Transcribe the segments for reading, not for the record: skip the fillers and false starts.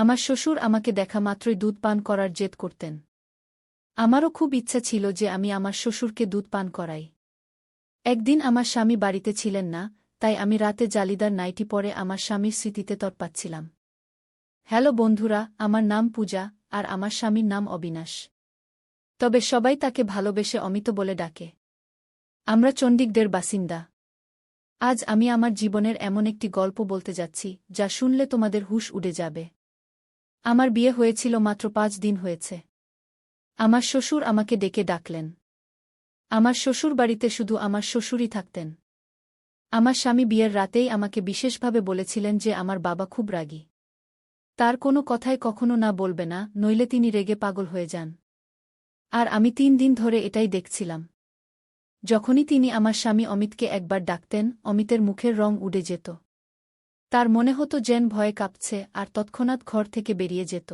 আমার শ্বশুর আমাকে দেখা মাত্রই দুধ পান করার জেদ করতেন। আমারও খুব ইচ্ছা ছিল যে আমি আমার শ্বশুরকে দুধ পান করাই। একদিন আমার স্বামী বাড়িতে ছিলেন না, তাই আমি রাতে জালিদার নাইটি পরে আমার স্বামীর স্মৃতিতে তৎপাচ্ছিলাম। হ্যালো বন্ধুরা, আমার নাম পূজা, আর আমার স্বামীর নাম অবিনাশ। তবে সবাই তাকে ভালোবেসে অমিত বলে ডাকে। আমরা চণ্ডীগড়ের বাসিন্দা। আজ আমি আমার জীবনের এমন একটি গল্প বলতে যাচ্ছি, যা শুনলে তোমাদের হুঁশ উড়ে যাবে। আমার বিয়ে হয়েছিল মাত্র 5 দিন হয়েছে। আমার শ্বশুর আমাকে ডেকে ডাকলেন। আমার শ্বশুর বাড়িতে শুধু আমার শ্বশুরই থাকতেন। আমার স্বামী বিয়ের রাতেই আমাকে বিশেষভাবে বলেছিলেন যে আমার বাবা খুব রাগী। তার কোনো কথায় কখনো না বলবে না, নইলে তিনি রেগে পাগল হয়ে যান। আর আমি 3 দিন ধরে এটাই দেখছিলাম। যখনই তিনি আমার স্বামী অমিতকে একবার ডাকতেন, অমিতের মুখের রং উড়ে যেত। তার মনে হতো যেন ভয়ে কাঁপছে, আর তৎক্ষণাৎ ঘর থেকে বেরিয়ে যেত।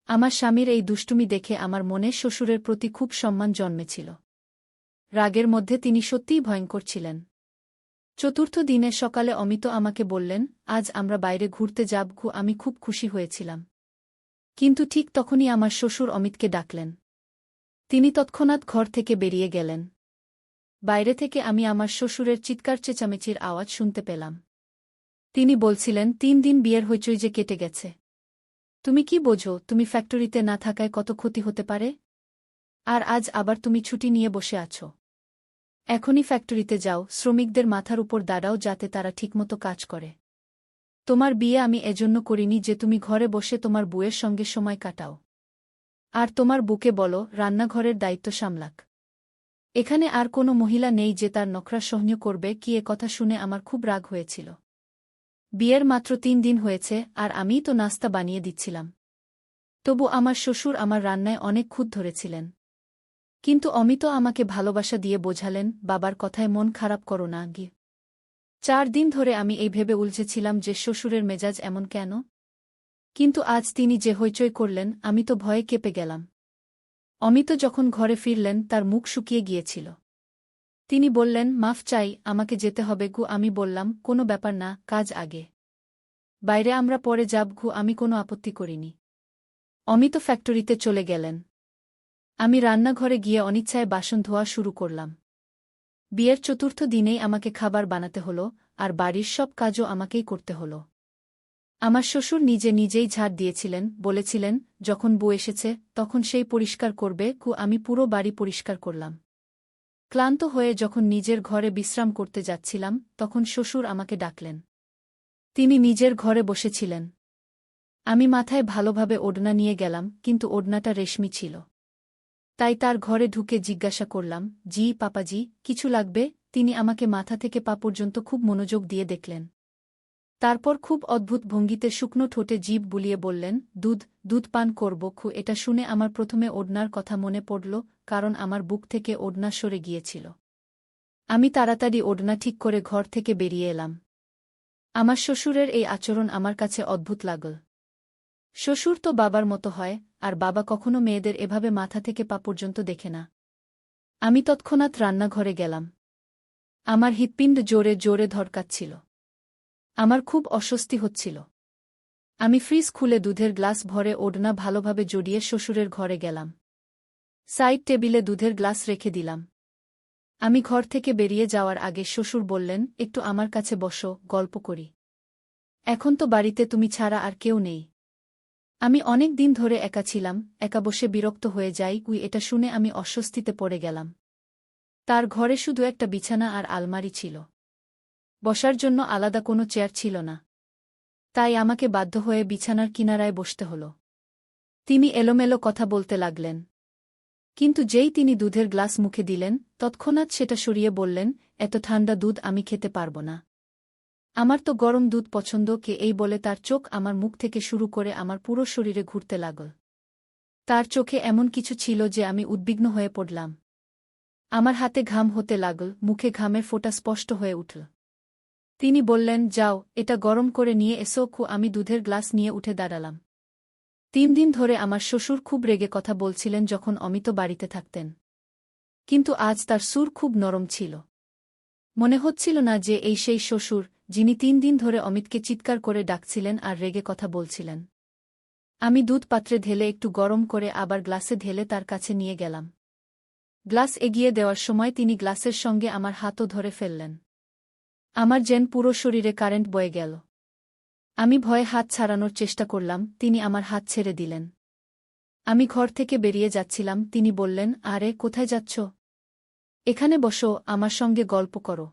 আমার স্বামীর এই দুষ্টুমি দেখে আমার মনে শ্বশুরের প্রতি খুব সম্মান জন্মেছিল। রাগের মধ্যে তিনি সত্যিই ভয়ঙ্কর ছিলেন। চতুর্থ দিনে সকালে অমিত আমাকে বললেন, আজ আমরা বাইরে ঘুরতে যাব। আমি খুব খুশি হয়েছিলাম। কিন্তু ঠিক তখনই আমার শ্বশুর অমিতকে ডাকলেন। তিনি তৎক্ষণাৎ ঘর থেকে বেরিয়ে গেলেন। বাইরে থেকে আমি আমার শ্বশুরের চিৎকার চেঁচামেচির আওয়াজ শুনতে পেলাম। তিনি বলছিলেন, 3 দিন বিয়ের হইচই যে কেটে গেছে। তুমি কি বোঝো, তুমি ফ্যাক্টরিতে না থাকায় কত ক্ষতি হতে পারে? আর আজ আবার তুমি ছুটি নিয়ে বসে আছো। এখনই ফ্যাক্টরিতে যাও, শ্রমিকদের মাথার উপর দাঁড়াও যাতে তারা ঠিকমতো কাজ করে। তোমার বিয়ে আমি এজন্য করিনি যে তুমি ঘরে বসে তোমার বউয়ের সঙ্গে সময় কাটাও। আর তোমার বুকে বলো রান্নাঘরের দায়িত্ব সামলাক। এখানে আর কোনো মহিলা নেই যে তার নখরা সহ্য করবে। কি এ কথা শুনে আমার খুব রাগ হয়েছিল। বিয়ের মাত্র 3 দিন হয়েছে, আর আমিই তো নাস্তা বানিয়ে দিচ্ছিলাম। তবু আমার শ্বশুর আমার রান্নায় অনেক খুঁত ধরেছিলেন। কিন্তু অমিত আমাকে ভালোবাসা দিয়ে বোঝালেন, বাবার কথায় মন খারাপ করো না গি। 4 দিন ধরে আমি এই ভেবে উলঝেছিলাম যে শ্বশুরের মেজাজ এমন কেন। কিন্তু আজ তিনি যে হইচই করলেন, আমি তো ভয়ে কেঁপে গেলাম। অমিত যখন ঘরে ফিরলেন তার মুখ শুকিয়ে গিয়েছিল। তিনি বললেন, মাফ চাই, আমাকে যেতে হবে। আমি বললাম, কোনো ব্যাপার না, কাজ আগে। বাইরে আমরা পরে যাব। আমি কোনো আপত্তি করিনি। অমিত ফ্যাক্টরিতে চলে গেলেন। আমি রান্নাঘরে গিয়ে অনিচ্ছায় বাসন ধোয়া শুরু করলাম। বিয়ের চতুর্থ দিনেই আমাকে খাবার বানাতে হলো, আর বাড়ির সব কাজও আমাকেই করতে হলো। আমার শ্বশুর নিজে নিজেই ঝাড় দিয়েছিলেন, বলেছিলেন, যখন বউ এসেছে তখন সেই পরিষ্কার করবে। আমি পুরো বাড়ি পরিষ্কার করলাম। ক্লান্ত হয়ে যখন নিজের ঘরে বিশ্রাম করতে যাচ্ছিলাম, তখন শ্বশুর আমাকে ডাকলেন। তিনি নিজের ঘরে বসেছিলেন। আমি মাথায় ভালোভাবে ওড়না নিয়ে গেলাম, কিন্তু ওড়নাটা রেশমি ছিল। তাই তার ঘরে ঢুকে জিজ্ঞাসা করলাম, জি পাপাজি, কিছু লাগবে? তিনি আমাকে মাথা থেকে পা পর্যন্ত খুব মনোযোগ দিয়ে দেখলেন। তারপর খুব অদ্ভুত ভঙ্গিতে শুকনো ঠোঁটে জিভ বুলিয়ে বললেন, দুধ পান করব। এটা শুনে আমার প্রথমে ওড়নার কথা মনে পড়ল, কারণ আমার বুক থেকে ওড়না সরে গিয়েছিল। আমি তাড়াতাড়ি ওড়না ঠিক করে ঘর থেকে বেরিয়ে এলাম। আমার শ্বশুরের এই আচরণ আমার কাছে অদ্ভুত লাগল। শ্বশুর তো বাবার মতো হয়, আর বাবা কখনো মেয়েদের এভাবে মাথা থেকে পা পর্যন্ত দেখে না। আমি তৎক্ষণাৎ রান্নাঘরে গেলাম। আমার হৃৎপিণ্ড জোরে জোরে ধড়কাচ্ছিল। আমার খুব অস্বস্তি হচ্ছিল। আমি ফ্রিজ খুলে দুধের গ্লাস ভরে ওড়না ভালোভাবে জড়িয়ে শ্বশুরের ঘরে গেলাম। সাইড টেবিলে দুধের গ্লাস রেখে দিলাম। আমি ঘর থেকে বেরিয়ে যাওয়ার আগে শ্বশুর বললেন, একটু আমার কাছে বসো, গল্প করি। এখন তো বাড়িতে তুমি ছাড়া আর কেউ নেই। আমি অনেক দিন ধরে একা ছিলাম, একা বসে বিরক্ত হয়ে যাই। এটা শুনে আমি অস্বস্তিতে পড়ে গেলাম। তার ঘরে শুধু একটা বিছানা আর আলমারি ছিল। বসার জন্য আলাদা কোনো চেয়ার ছিল না। তাই আমাকে বাধ্য হয়ে বিছানার কিনারায় বসতে হলো। তিনি এলোমেলো কথা বলতে লাগলেন। কিন্তু যেই তিনি দুধের গ্লাস মুখে দিলেন, তৎক্ষণাৎ সেটা সরিয়ে বললেন, এত ঠান্ডা দুধ আমি খেতে পারব না। আমার তো গরম দুধ পছন্দ। এই বলে তার চোখ আমার মুখ থেকে শুরু করে আমার পুরো শরীরে ঘুরতে লাগল। তার চোখে এমন কিছু ছিল যে আমি উদ্বিগ্ন হয়ে পড়লাম। আমার হাতে ঘাম হতে লাগল, মুখে ঘামের ফোঁটা স্পষ্ট হয়ে উঠল। তিনি বললেন, যাও, এটা গরম করে নিয়ে এসো। আমি দুধের গ্লাস নিয়ে উঠে দাঁড়ালাম। 3 দিন ধরে আমার শ্বশুর খুব রেগে কথা বলছিলেন যখন অমিত বাড়িতে থাকতেন। কিন্তু আজ তার সুর খুব নরম ছিল। মনে হচ্ছিল না যে এই সেই শ্বশুর, যিনি 3 দিন ধরে অমিতকে চিৎকার করে ডাকছিলেন আর রেগে কথা বলছিলেন। আমি দুধ পাত্রে ঢেলে একটু গরম করে আবার গ্লাসে ঢেলে তার কাছে নিয়ে গেলাম। গ্লাস এগিয়ে দেওয়ার সময় তিনি গ্লাসের সঙ্গে আমার হাতও ধরে ফেললেন। আমার যেন পুরো শরীরে কারেন্ট বয়ে গেল। আমি ভয়ে হাত ছাড়ানোর চেষ্টা করলাম, তিনি আমার হাত ছেড়ে দিলেন। আমি ঘর থেকে বেরিয়ে যাচ্ছিলাম, তিনি বললেন, আরে কোথায় যাচ্ছ? এখানে বসো, আমার সঙ্গে গল্প করো।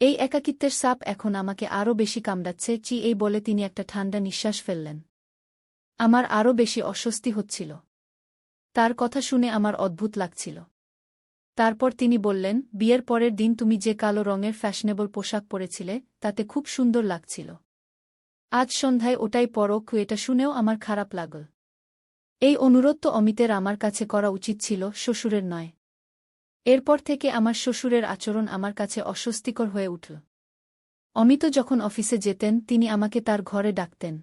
এই একাকিত্বের সাপ এখন আমাকে আরও বেশি কামড়াচ্ছে। এই বলে তিনি একটা ঠান্ডা নিঃশ্বাস ফেললেন। আমার আরও বেশি অস্বস্তি হচ্ছিল। তার কথা শুনে আমার অদ্ভুত লাগছিল। তারপর তিনি বললেন, বিয়ের পরের দিন তুমি যে কালো রঙের ফ্যাশনেবল পোশাক পরেছিলে তাতে খুব সুন্দর লাগছিল। আজ সন্ধ্যায় ওটাই পরো। এটা শুনেও আমার খারাপ লাগল। এই অনুরোধ তো অমিতের আমার কাছে করা উচিত ছিল, শ্বশুরের নয়। এরপর থেকে আমার শ্বশুরের আচরণ আমার কাছে অস্বস্তিকর হয়ে উঠল। অমিত যখন অফিসে যেতেন তিনি আমাকে তার ঘরে ডাকতেন।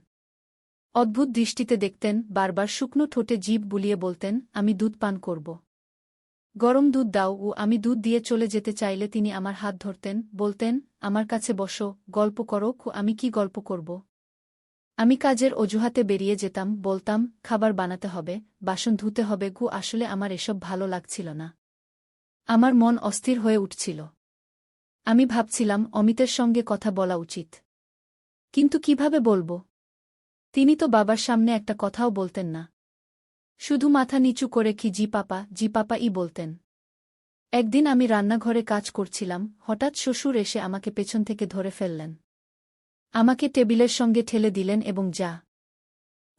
অদ্ভুত দৃষ্টিতে দেখতেন, বারবার শুকনো ঠোঁটে জিভ বুলিয়ে বলতেন, আমি দুধ পান করব। গরম দুধ দাও। আমি দুধ দিয়ে চলে যেতে চাইলে তিনি আমার হাত ধরতেন, বলতেন, আমার কাছে বসো, গল্প করো। আমি কি গল্প করব? আমি কাজের অজুহাতে বেরিয়ে যেতাম, বলতাম, খাবার বানাতে হবে, বাসন ধুতে হবে। আসলে আমার এসব ভালো লাগছিল না। আমার মন অস্থির হয়ে উঠছিল। আমি ভাবছিলাম অমিতের সঙ্গে কথা বলা উচিত। কিন্তু কিভাবে বলবো? তিনি তো বাবার সামনে একটা কথাও বলতেন না। শুধু মাথা নিচু করে জি পাপা ই বলতেন। একদিন আমি রান্নাঘরে কাজ করছিলাম, হঠাৎ শ্বশুর এসে আমাকে পেছন থেকে ধরে ফেললেন। আমাকে টেবিলের সঙ্গে ঠেলে দিলেন এবং যা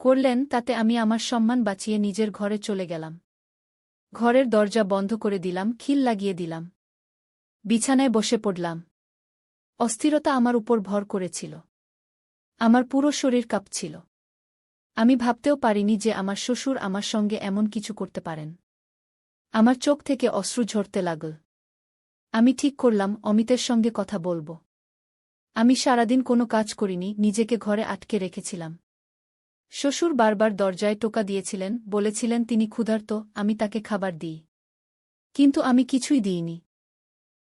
করলেন তাতে আমি আমার সম্মান বাঁচিয়ে নিজের ঘরে চলে গেলাম। ঘরের দরজা বন্ধ করে দিলাম, খিল লাগিয়ে দিলাম। বিছানায় বসে পড়লাম। অস্থিরতা আমার উপর ভর করেছিল। আমার পুরো শরীর কাঁপছিল। আমি ভাবতেও পারিনি যে আমার শ্বশুর আমার সঙ্গে এমন কিছু করতে পারেন। আমার চোখ থেকে অশ্রু ঝরতে লাগল। আমি ঠিক করলাম অমিতের সঙ্গে কথা বলব। আমি সারাদিন কোনো কাজ করিনি, নিজেকে ঘরে আটকে রেখেছিলাম। শ্বশুর বারবার দরজায় টোকা দিয়েছিলেন, বলেছিলেন তিনি ক্ষুধার্ত, আমি তাকে খাবার দিই। কিন্তু আমি কিছুই দিইনি।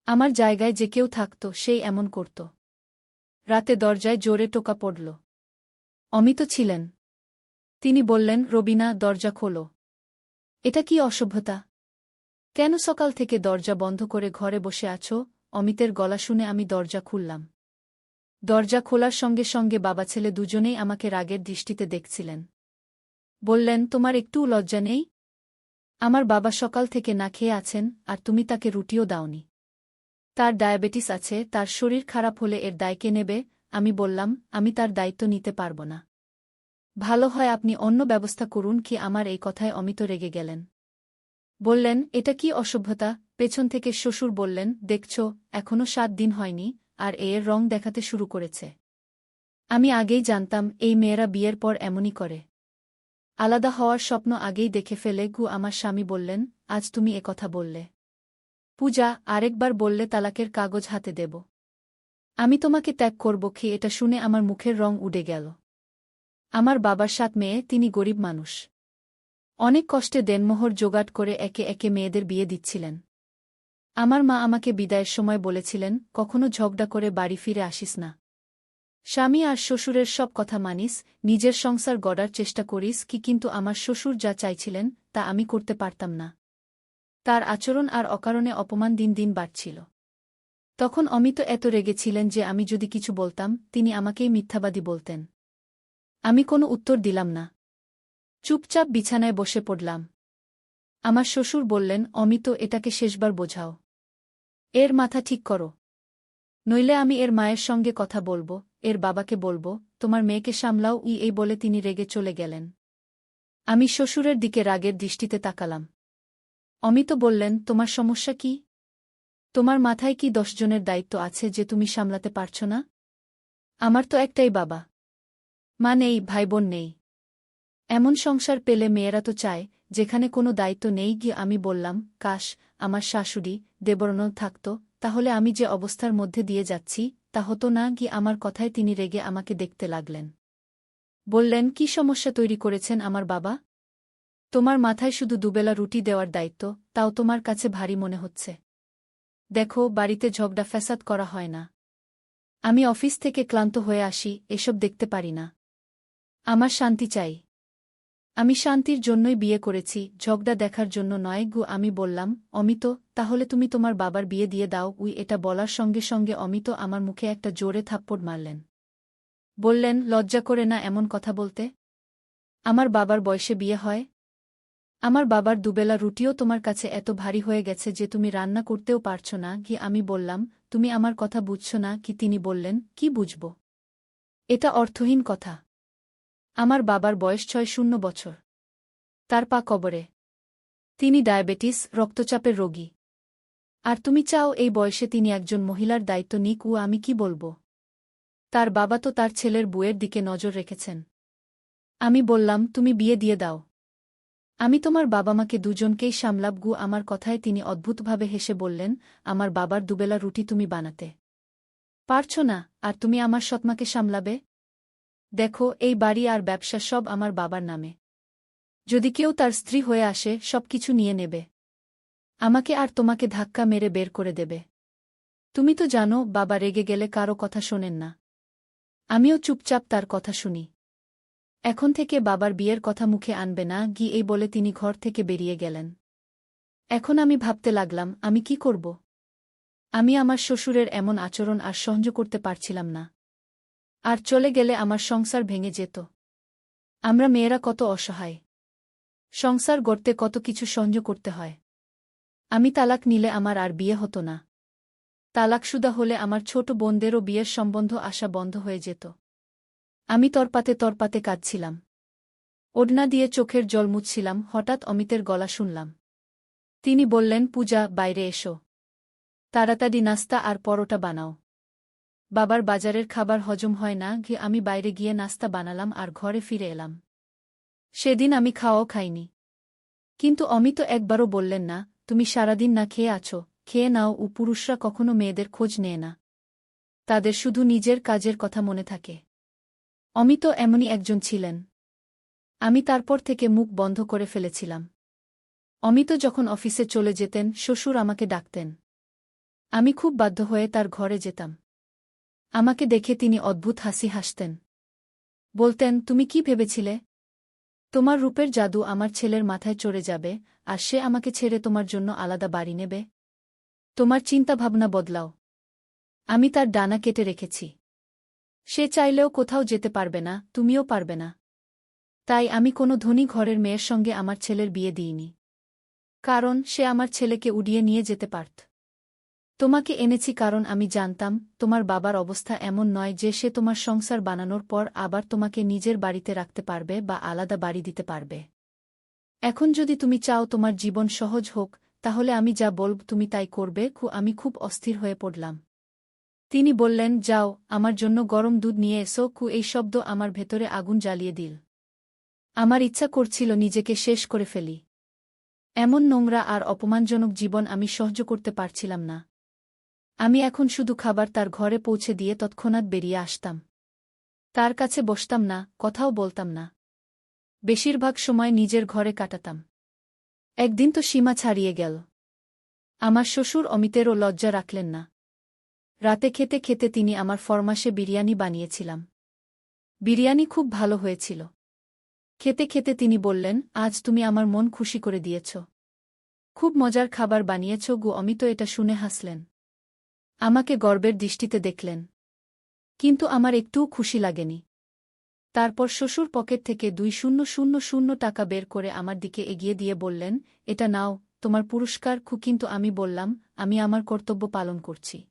আমার জায়গায় যে কেউ থাকত সেই এমন করত। রাতে দরজায় জোরে টোকা পড়ল। অমিত ছিলেন। তিনি বললেন, রবিনা, দরজা খোলো। এটা কি অসভ্যতা? কেন সকাল থেকে দরজা বন্ধ করে ঘরে বসে আছো? অমিতের গলা শুনে আমি দরজা খুললাম। দরজা খোলার সঙ্গে সঙ্গে বাবা ছেলে দুজনেই আমাকে রাগের দৃষ্টিতে দেখছিলেন। বললেন, তোমার একটুও লজ্জা নেই? আমার বাবা সকাল থেকে না খেয়ে আছেন, আর তুমি তাকে রুটিও দাওনি। তার ডায়াবেটিস আছে, তার শরীর খারাপ হলে এর দায় কে নেবে? আমি বললাম, আমি তার দায়িত্ব নিতে পারব না। ভালো হয় আপনি অন্য ব্যবস্থা করুন। আমার এই কথায় অমিত রেগে গেলেন। বললেন, এটা কি অসভ্যতা? পেছন থেকে শ্বশুর বললেন, দেখছ, এখনো 7 দিন হয়নি, আর এর রং দেখাতে শুরু করেছে। আমি আগেই জানতাম এই মেয়েরা বিয়ের পর এমনই করে। আলাদা হওয়ার স্বপ্ন আগেই দেখে ফেলে। আমার স্বামী বললেন, আজ তুমি কথা বললে। পূজা, আরেকবার বললে তালাকের কাগজ হাতে দেব। আমি তোমাকে ত্যাগ করব। এটা শুনে আমার মুখের রং উড়ে গেল। আমার বাবার 7 মেয়ে, তিনি গরিব মানুষ। অনেক কষ্টে দেনমোহর জোগাড় করে একে একে মেয়েদের বিয়ে দিচ্ছিলেন। আমার মা আমাকে বিদায়ের সময় বলেছিলেন, কখনো ঝগড়া করে বাড়ি ফিরে আসিস না। স্বামী আর শ্বশুরের সব কথা মানিস, নিজের সংসার গড়ার চেষ্টা করিস। কিন্তু আমার শ্বশুর যা চাইছিলেন তা আমি করতে পারতাম না। তার আচরণ আর অকারণে অপমান দিন দিন বাড়ছিল। তখন অমিত এত রেগেছিলেন যে আমি যদি কিছু বলতাম তিনি আমাকেই মিথ্যাবাদী বলতেন। আমি কোনো উত্তর দিলাম না। চুপচাপ বিছানায় বসে পড়লাম। আমার শ্বশুর বললেন, অমিত, এটাকে শেষবার বোঝাও। এর মাথা ঠিক করো। নইলে আমি এর মায়ের সঙ্গে কথা বলবো, এর বাবাকে বলবো, তোমার মেয়েকে সামলাও। এই বলে তিনি রেগে চলে গেলেন। আমি শ্বশুরের দিকে রাগের দৃষ্টিতে তাকালাম। অমিত বললেন, তোমার সমস্যা কি? তোমার মাথায় কি 10 জনের দায়িত্ব আছে যে তুমি সামলাতে পারছ না? আমার তো একটাই বাবা মা নেই, ভাইবোন নেই। এমন সংসার পেলে মেয়েরা তো চায় যেখানে কোনো দায়িত্ব নেই। আমি বললাম, কাশ আমার শাশুড়ি দেবরনদ থাকত, তাহলে আমি যে অবস্থার মধ্যে দিয়ে যাচ্ছি তা হতো না। আমার কথায় তিনি রেগে আমাকে দেখতে লাগলেন। বললেন, কি সমস্যা তৈরি করেছেন আমার বাবা? তোমার মাথায় শুধু দুবেলা রুটি দেওয়ার দায়িত্ব, তাও তোমার কাছে ভারী মনে হচ্ছে। দেখো, বাড়িতে ঝগড়া ফ্যাসাদ করা হয় না। আমি অফিস থেকে ক্লান্ত হয়ে আসি, এসব দেখতে পারি না। আমার শান্তি চাই। আমি শান্তির জন্যই বিয়ে করেছি, ঝগড়া দেখার জন্য নয় গু। আমি বললাম, অমিত, তাহলে তুমি তোমার বাবার বিয়ে দিয়ে দাও। এটা বলার সঙ্গে সঙ্গে অমিত আমার মুখে একটা জোরে থাপ্পড় মারলেন। বললেন, লজ্জা করে না এমন কথা বলতে? আমার বাবার বয়সে বিয়ে হয়? আমার বাবার দুবেলা রুটিও তোমার কাছে এত ভারী হয়ে গেছে যে তুমি রান্না করতেও পারছ না কি? আমি বললাম, তুমি আমার কথা বুঝছ না কি? তিনি বললেন, কি বুঝব? এটা অর্থহীন কথা। আমার বাবার বয়স ৬০ বছর। তার পা কবরে। তিনি ডায়াবেটিস, রক্তচাপের রোগী। আর তুমি চাও এই বয়সে তিনি একজন মহিলার দায়িত্ব নিক? আমি কি বলবো? তার বাবা তো তার ছেলের বউয়ের দিকে নজর রেখেছেন। আমি বললাম, তুমি বিয়ে দিয়ে দাও। আমি তোমার বাবা-মাকে দুজনকেই সামলাব। আমার কথায় তিনি অদ্ভুতভাবে হেসে বললেন, আমার বাবার দুবেলা রুটি তুমি বানাতে পারছ না, আর তুমি আমার সৎমাকে সামলাবে? দেখো, এই বাড়ি আর ব্যবসা সব আমার বাবার নামে। যদি কেউ তার স্ত্রী হয়ে আসে, সবকিছু নিয়ে নেবে। আমাকে আর তোমাকে ধাক্কা মেরে বের করে দেবে। তুমি তো জানো, বাবা রেগে গেলে কারো কথা শোনেন না। আমিও চুপচাপ তার কথা শুনি। এখন থেকে বাবার বিয়ের কথা মুখে আনবে না এই বলে তিনি ঘর থেকে বেরিয়ে গেলেন। এখন আমি ভাবতে লাগলাম, আমি কি করব? আমি আমার শ্বশুরের এমন আচরণ আর সহ্য করতে পারছিলাম না। আর চলে গেলে আমার সংসার ভেঙে যেত। আমরা মেয়েরা কত অসহায়। সংসার গড়তে কত কিছু সহ্য করতে হয়। আমি তালাক নিলে আমার আর বিয়ে হতো না। তালাকশুদা হলে আমার ছোট বোনদেরও বিয়ের সম্বন্ধ আসা বন্ধ হয়ে যেত। আমি তরপাতে তরপাতে কাঁদছিলাম। ওড়না দিয়ে চোখের জল মুছছিলাম, হঠাৎ অমিতের গলা শুনলাম। তিনি বললেন, পূজা, বাইরে এসো। তাড়াতাড়ি নাস্তা আর পরোটা বানাও। বাবার বাজারের খাবার হজম হয় না। আমি বাইরে গিয়ে নাস্তা বানালাম আর ঘরে ফিরে এলাম। সেদিন আমি খাওয়াও খাইনি। কিন্তু অমিত একবারও বললেন না, তুমি সারাদিন না খেয়ে আছো, খেয়ে নাও। পুরুষরা কখনো মেয়েদের খোঁজ নেয় না। তাদের শুধু নিজের কাজের কথা মনে থাকে। অমিত এমনই একজন ছিলেন। আমি তারপর থেকে মুখ বন্ধ করে ফেলেছিলাম। অমিত যখন অফিসে চলে যেতেন, শ্বশুর আমাকে ডাকতেন। আমি খুব বাধ্য হয়ে তার ঘরে যেতাম। আমাকে দেখে তিনি অদ্ভুত হাসি হাসতেন। বলতেন, তুমি কি ভেবেছিলে? তোমার রূপের জাদু আমার ছেলের মাথায় চড়ে যাবে, আর সে আমাকে ছেড়ে তোমার জন্য আলাদা বাড়ি নেবে? তোমার চিন্তাভাবনা বদলাও। আমি তার ডানা কেটে রেখেছি। সে চাইলেও কোথাও যেতে পারবে না, তুমিও পারবে না। তাই আমি কোনো ধনী ঘরের মেয়ের সঙ্গে আমার ছেলের বিয়ে দিইনি। কারণ সে আমার ছেলেকে উড়িয়ে নিয়ে যেতে পারত। তোমাকে এনেছি কারণ আমি জানতাম, তোমার বাবার অবস্থা এমন নয় যে সে তোমার সংসার বানানোর পর আবার তোমাকে নিজের বাড়িতে রাখতে পারবে বা আলাদা বাড়ি দিতে পারবে। এখন যদি তুমি চাও তোমার জীবন সহজ হোক, তাহলে আমি যা বলব তুমি তাই করবে। আমি খুব অস্থির হয়ে পড়লাম। তিনি বললেন, যাও, আমার জন্য গরম দুধ নিয়ে এসো। এই শব্দ আমার ভেতরে আগুন জ্বালিয়ে দিল। আমার ইচ্ছা করছিল নিজেকে শেষ করে ফেলি। এমন নোংরা আর অপমানজনক জীবন আমি সহ্য করতে পারছিলাম না। আমি এখন শুধু খাবার তার ঘরে পৌঁছে দিয়ে তৎক্ষণাৎ বেরিয়ে আসতাম। তার কাছে বসতাম না, কথাও বলতাম না। বেশিরভাগ সময় নিজের ঘরে কাটাতাম। একদিন তো সীমা ছাড়িয়ে গেল। আমার শ্বশুর অমিতেরও লজ্জা রাখলেন না। রাতে খেতে খেতে তিনি আমার ফরমাশে বিরিয়ানি বানিয়েছিলাম। বিরিয়ানি খুব ভালো হয়েছিল। খেতে খেতে তিনি বললেন, আজ তুমি আমার মন খুশি করে দিয়েছ। খুব মজার খাবার বানিয়েছ। অমিত এটা শুনে হাসলেন। আমাকে গর্বের দৃষ্টিতে দেখলেন। কিন্তু আমার একটুও খুশি লাগেনি। তারপর শ্বশুর পকেট থেকে ২০০০ টাকা বের করে আমার দিকে এগিয়ে দিয়ে বললেন, এটা নাও, তোমার পুরস্কার। কিন্তু আমি বললাম, আমি আমার কর্তব্য পালন করছি।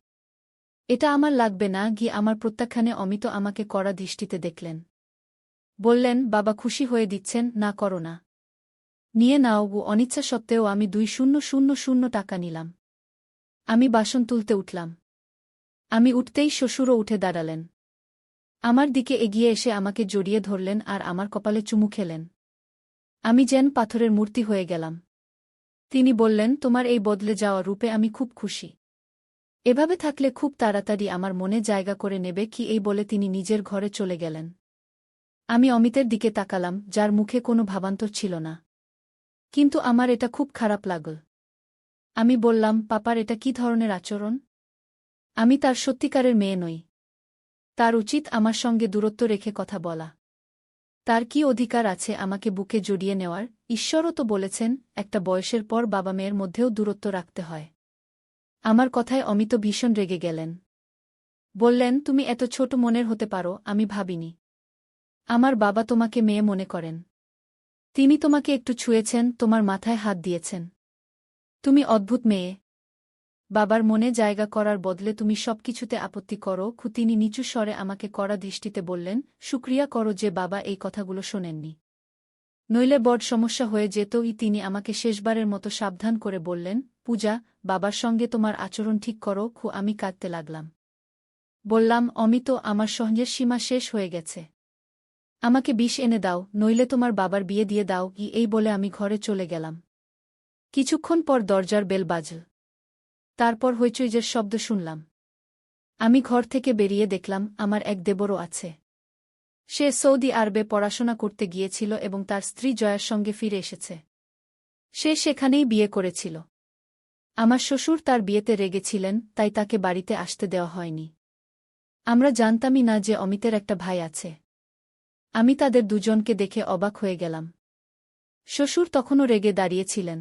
এটা আমার লাগবে না। আমার প্রত্যাখ্যানে অমিত আমাকে কড়া দৃষ্টিতে দেখলেন। বললেন, বাবা খুশি হয়ে দিচ্ছেন, না করো না। নিয়ে নাও। অনিচ্ছা সত্ত্বেও আমি ২০০০ টাকা নিলাম। আমি বাসন তুলতে উঠলাম। আমি উঠতেই শ্বশুরও উঠে দাঁড়ালেন। আমার দিকে এগিয়ে এসে আমাকে জড়িয়ে ধরলেন আর আমার কপালে চুমু খেলেন। আমি যেন পাথরের মূর্তি হয়ে গেলাম। তিনি বললেন, তোমার এই বদলে যাওয়া রূপে আমি খুব খুশি। এভাবে থাকলে খুব তাড়াতাড়ি আমার মনে জায়গা করে নেবে। এই বলে তিনি নিজের ঘরে চলে গেলেন। আমি অমিতের দিকে তাকালাম, যার মুখে কোনো ভাবান্তর ছিল না। কিন্তু আমার এটা খুব খারাপ লাগল। আমি বললাম, পাপার এটা কি ধরনের আচরণ? আমি তার সত্যিকারের মেয়ে নই। তার উচিত আমার সঙ্গে দূরত্ব রেখে কথা বলা। তার কি অধিকার আছে আমাকে বুকে জড়িয়ে নেওয়ার? ঈশ্বরও তো বলেছেন একটা বয়সের পর বাবা মেয়ের মধ্যেও দূরত্ব রাখতে হয়। আমার কথায় অমিত ভীষণ রেগে গেলেন। বললেন, তুমি এত ছোট মনের হতে পারো আমি ভাবিনি। আমার বাবা তোমাকে মেয়ে মনে করেন। তিনি তোমাকে একটু ছুঁয়েছেন, তোমার মাথায় হাত দিয়েছেন। তুমি অদ্ভুত মেয়ে। বাবার মনে জায়গা করার বদলে তুমি সবকিছুতে আপত্তি করো। তিনি নিচু স্বরে আমাকে কড়া দৃষ্টিতে বললেন, শুক্রিয়া করো যে বাবা এই কথাগুলো শোনেননি। নইলে বড় সমস্যা হয়ে যেতই। তিনি আমাকে শেষবারের মতো সাবধান করে বললেন, পূজা, বাবার সঙ্গে তোমার আচরণ ঠিক করো। আমি কাঁদতে লাগলাম। বললাম, অমিত, আমার সহ্যের সীমা শেষ হয়ে গেছে। আমাকে বিষ এনে দাও, নইলে তোমার বাবার বিয়ে দিয়ে দাও। এই বলে আমি ঘরে চলে গেলাম। কিছুক্ষণ পর দরজার বেল বাজল। তারপর হইচইয়ের শব্দ শুনলাম। আমি ঘর থেকে বেরিয়ে দেখলাম আমার এক দেবরও আছে। সে সৌদি আরবে পড়াশোনা করতে গিয়েছিল এবং তার স্ত্রী জয়ার সঙ্গে ফিরে এসেছে। সে সেখানেই বিয়ে করেছিল। আমার শ্বশুর তার বিয়েতে রেগেছিলেন, তাই তাকে বাড়িতে আসতে দেওয়া হয়নি। আমরা জানতামই না যে অমিতের একটা ভাই আছে। আমি তাদের দুজনকে দেখে অবাক হয়ে গেলাম। শ্বশুর তখনও রেগে দাঁড়িয়েছিলেন।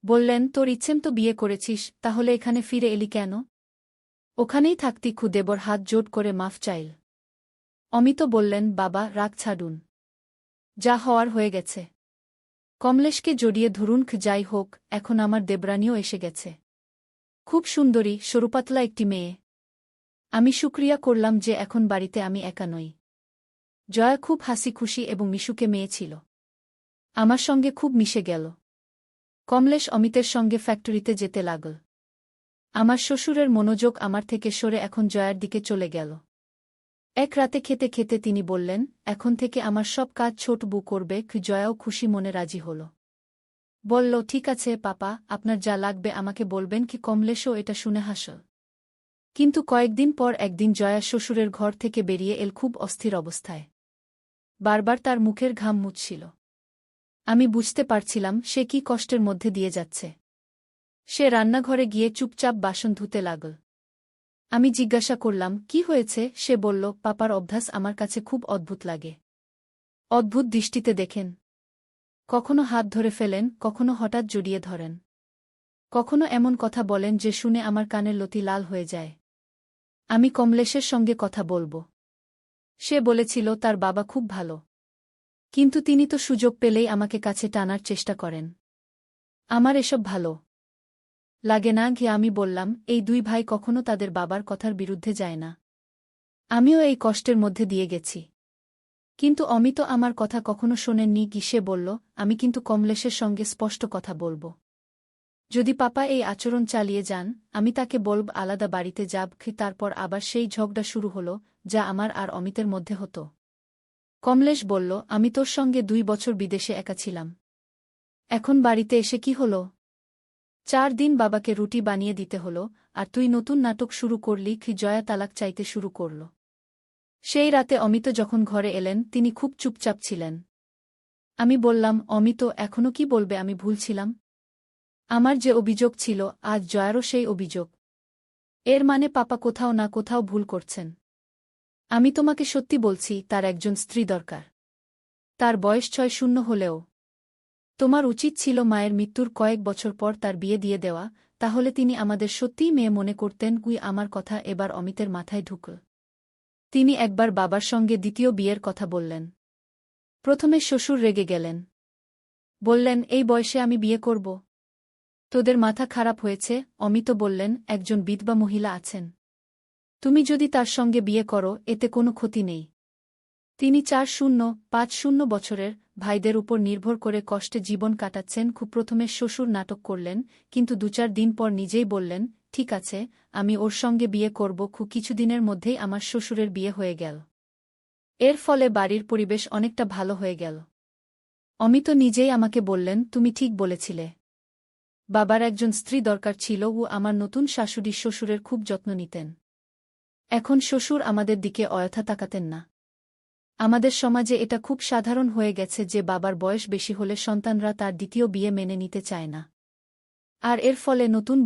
বললেন, তোর ইচ্ছেম তো বিয়ে করেছিস, তাহলে এখানে ফিরে এলি কেন? ওখানেই থাকতি। দেবর হাত জোট করে মাফ চাইল। অমিত বললেন, বাবা, রাগ ছাড়ুন। যা হওয়ার হয়ে গেছে। কমলেশকে জড়িয়ে ধরুন। যাই হোক, এখন আমার দেবরানীও এসে গেছে। খুব সুন্দরী, সরুপাতলা একটি মেয়ে। আমি শুক্রিয়া করলাম যে এখন বাড়িতে আমি একা নই। জয়া খুব হাসি খুশি এবং মিশুকে মেয়ে ছিল। আমার সঙ্গে খুব মিশে গেল। কমলেশ অমিতের সঙ্গে ফ্যাক্টরিতে যেতে লাগল। আমার শ্বশুরের মনোযোগ আমার থেকে সরে এখন জয়ার দিকে চলে গেল। এক রাতে খেতে খেতে তিনি বললেন, এখন থেকে আমার সব কাজ ছোট বউ করবে। জয়াও খুশি মনে রাজি হল। বলল, ঠিক আছে পাপা, আপনার যা লাগবে আমাকে বলবেন। কমলেশও এটা শুনে হাসল। কিন্তু কয়েকদিন পর একদিন জয়া শ্বশুরের ঘর থেকে বেরিয়ে এল খুব অস্থির অবস্থায়। বারবার তার মুখের ঘাম মুছছিল। আমি বুঝতে পারছিলাম সে কি কষ্টের মধ্যে দিয়ে যাচ্ছে। সে রান্নাঘরে গিয়ে চুপচাপ বাসন ধুতে লাগল। আমি জিজ্ঞাসা করলাম, কি হয়েছে? সে বলল, পাপার অভ্যাস আমার কাছে খুব অদ্ভুত লাগে। অদ্ভুত দৃষ্টিতে দেখেন। কখনো হাত ধরে ফেলেন, কখনো হঠাৎ জড়িয়ে ধরেন। কখনো এমন কথা বলেন যে শুনে আমার কানের লতি লাল হয়ে যায়। আমি কমলেশের সঙ্গে কথা বলবো। সে বলেছিল তার বাবা খুব ভালো। কিন্তু তিনি তো সুযোগ পেলেই আমাকে কাছে টানার চেষ্টা করেন। আমার এসব ভালো লাগে না। আমি বললাম, এই দুই ভাই কখনো তাদের বাবার কথার বিরুদ্ধে যায় না। আমিও এই কষ্টের মধ্যে দিয়ে গেছি। কিন্তু অমিত আমার কথা কখনো শোনেননি। সে বলল, আমি কিন্তু কমলেশের সঙ্গে স্পষ্ট কথা বলবো। যদি পাপা এই আচরণ চালিয়ে যান, আমি তাকে বলব আলাদা বাড়িতে যাব। তারপর আবার সেই ঝগড়া শুরু হলো, যা আমার আর অমিতের মধ্যে হতো। কমলেশ বলল, আমি তোর সঙ্গে 2 বছর বিদেশে একা ছিলাম। এখন বাড়িতে এসে কি হলো? 4 দিন বাবাকে রুটি বানিয়ে দিতে হলো, আর তুই নতুন নাটক শুরু করলি। জয়া তালাক চাইতে শুরু করল। সেই রাতে অমিত যখন ঘরে এলেন তিনি খুব চুপচাপ ছিলেন। আমি বললাম, অমিত, এখনো কি বলবে আমি ভুল ছিলাম? আমার যে অভিযোগ ছিল, আজ জয়ারও সেই অভিযোগ। এর মানে পাপা কোথাও না কোথাও ভুল করছেন। আমি তোমাকে সত্যি বলছি, তার একজন স্ত্রী দরকার। তার বয়স 60 হলেও। তোমার উচিত ছিল মায়ের মৃত্যুর কয়েক বছর পর তার বিয়ে দিয়ে দেওয়া, তাহলে তিনি আমাদের সত্যিই মেয়ে মনে করতেন। আমার কথা এবার অমিতের মাথায় ঢুকল। তিনি একবার বাবার সঙ্গে দ্বিতীয় বিয়ের কথা বললেন। প্রথমে শ্বশুর রেগে গেলেন। বললেন, এই বয়সে আমি বিয়ে করব? তোদের মাথা খারাপ হয়েছে। অমিত বললেন, একজন বিধবা মহিলা আছেন। তুমি যদি তার সঙ্গে বিয়ে করো, এতে কোনো ক্ষতি নেই। তিনি 4-0-5-0 বছরের ভাইদের উপর নির্ভর করে কষ্টে জীবন কাটাচ্ছেন। প্রথমে শ্বশুর নাটক করলেন, কিন্তু 2-4 দিন পর নিজেই বললেন, ঠিক আছে, আমি ওর সঙ্গে বিয়ে করব। কিছুদিনের মধ্যেই আমার শ্বশুরের বিয়ে হয়ে গেল। এর ফলে বাড়ির পরিবেশ অনেকটা ভালো হয়ে গেল। অমিত নিজেই আমাকে বললেন, তুমি ঠিক বলেছিলে। বাবার একজন স্ত্রী দরকার ছিল। আমার নতুন শাশুড়ি শ্বশুরের খুব যত্ন নিতেন। এখন শ্বশুর আমাদের দিকে অযথা তাকাতেন না। আমাদের সমাজে এটা খুব সাধারণ হয়ে গেছে যে বাবার বয়স বেশি হলে সন্তানরা তার দ্বিতীয় বিয়ে মেনে নিতে চায় না। আর এর ফলে নতুন